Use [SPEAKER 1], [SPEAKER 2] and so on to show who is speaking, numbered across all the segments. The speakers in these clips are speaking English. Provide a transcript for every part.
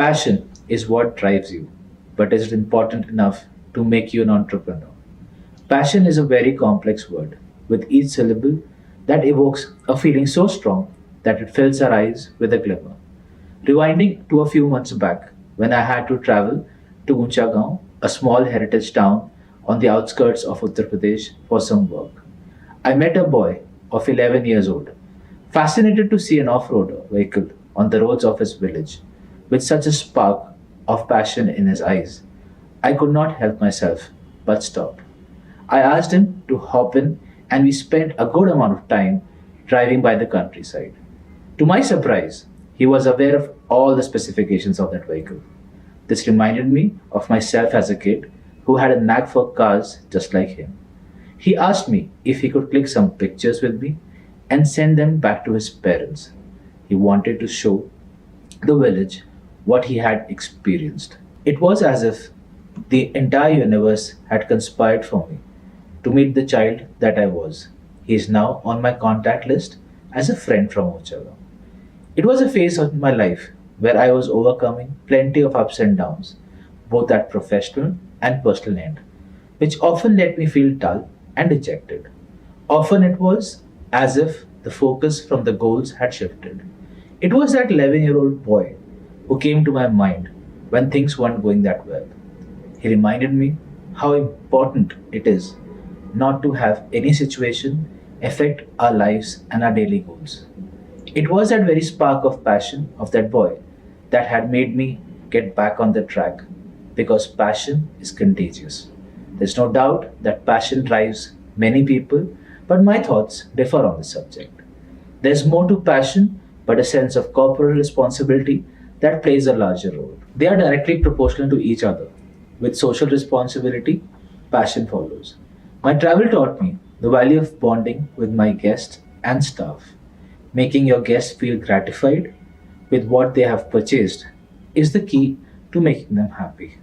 [SPEAKER 1] Passion is what drives you, but is it important enough to make you an entrepreneur? Passion is a very complex word, with each syllable that evokes a feeling so strong that it fills our eyes with a glimmer. Rewinding to a few months back, when I had to travel to Uchagaon, a small heritage town on the outskirts of Uttar Pradesh for some work, I met a boy of 11 years old, fascinated to see an off roader vehicle on the roads of his village, with such a spark of passion in his eyes. I could not help myself but stop. I asked him to hop in, and we spent a good amount of time driving by the countryside. To my surprise, he was aware of all the specifications of that vehicle. This reminded me of myself as a kid who had a knack for cars just like him. He asked me if he could click some pictures with me and send them back to his parents. He wanted to show the village what he had experienced. It was as if the entire universe had conspired for me to meet the child that I was. He is now on my contact list as a friend from Uchagaon. It was a phase of my life where I was overcoming plenty of ups and downs, both at professional and personal end, which often let me feel dull and dejected. Often it was as if the focus from the goals had shifted. It was that 11-year-old boy who came to my mind when things weren't going that well. He reminded me how important it is not to have any situation affect our lives and our daily goals. It was that very spark of passion of that boy that had made me get back on the track, because passion is contagious. There's no doubt that passion drives many people, but my thoughts differ on the subject. There's more to passion, but a sense of corporate responsibility that plays a larger role. They are directly proportional to each other. With social responsibility, passion follows. My travel taught me the value of bonding with my guests and staff. Making your guests feel gratified with what they have purchased is the key to making them happy.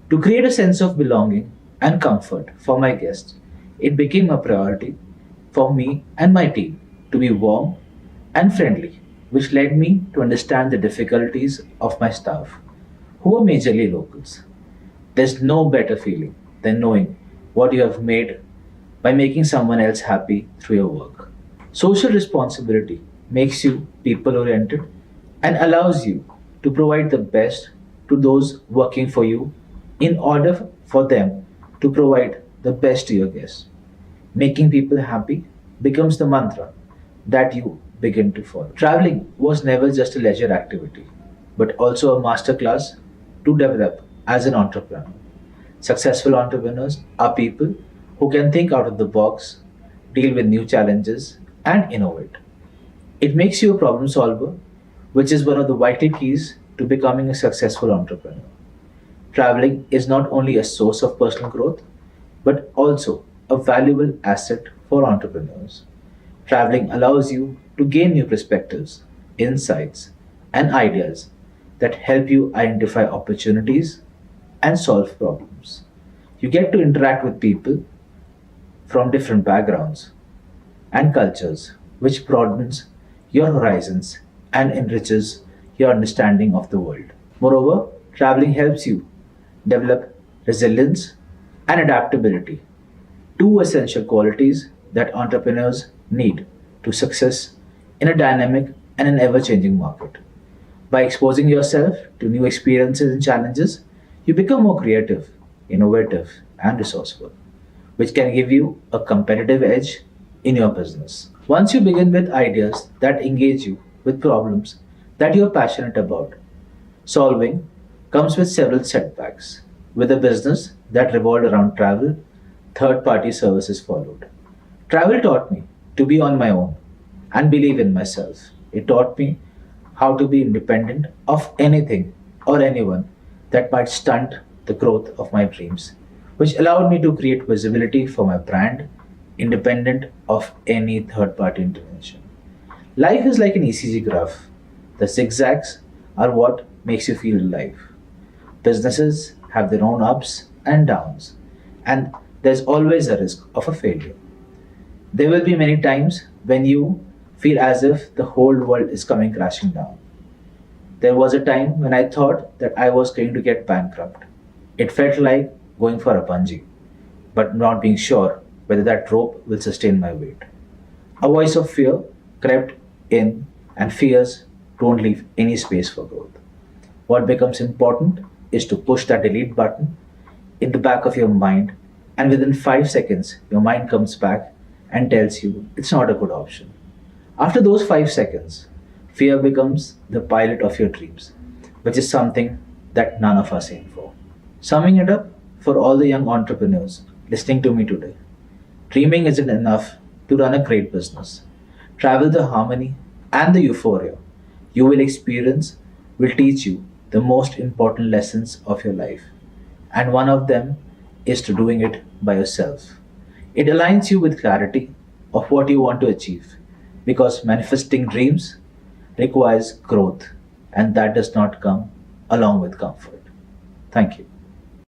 [SPEAKER 1] To create a sense of belonging and comfort for my guests, it became a priority for me and my team to be warm and friendly, which led me to understand the difficulties of my staff, who were majorly locals. There's no better feeling than knowing what you have made by making someone else happy through your work. Social responsibility makes you people oriented and allows you to provide the best to those working for you in order for them to provide the best to your guests. Making people happy becomes the mantra that you begin to follow. Traveling was never just a leisure activity, but also a masterclass to develop as an entrepreneur. Successful entrepreneurs are people who can think out of the box, deal with new challenges, and innovate. It makes you a problem solver, which is one of the vital keys to becoming a successful entrepreneur. Traveling is not only a source of personal growth, but also a valuable asset for entrepreneurs. Traveling allows you to gain new perspectives, insights, and ideas that help you identify opportunities and solve problems. You get to interact with people from different backgrounds and cultures, which broadens your horizons and enriches your understanding of the world. Moreover, traveling helps you develop resilience and adaptability, two essential qualities that entrepreneurs need to success in a dynamic and an ever changing market. By exposing yourself to new experiences and challenges, you become more creative, innovative, and resourceful, which can give you a competitive edge in your business. Once you begin with ideas that engage you with problems that you are passionate about, solving comes with several setbacks. With a business that revolved around travel, third party services followed. Travel taught me to be on my own and believe in myself. It taught me how to be independent of anything or anyone that might stunt the growth of my dreams, which allowed me to create visibility for my brand independent of any third party intervention. Life is like an ECG graph. The zigzags are what makes you feel alive. Businesses have their own ups and downs, and there's always a risk of a failure. There will be many times when you feel as if the whole world is coming crashing down. There was a time when I thought that I was going to get bankrupt. It felt like going for a bungee, but not being sure whether that rope will sustain my weight. A voice of fear crept in, and fears don't leave any space for growth. What becomes important is to push that delete button in the back of your mind, and within 5 seconds, your mind comes back and tells you it's not a good option. After those 5 seconds, fear becomes the pilot of your dreams, which is something that none of us aim for. Summing it up for all the young entrepreneurs listening to me today, dreaming isn't enough to run a great business. Travel the harmony and the euphoria you will experience will teach you the most important lessons of your life. And one of them is to doing it by yourself. It aligns you with clarity of what you want to achieve because manifesting dreams requires growth and that does not come along with comfort. Thank you.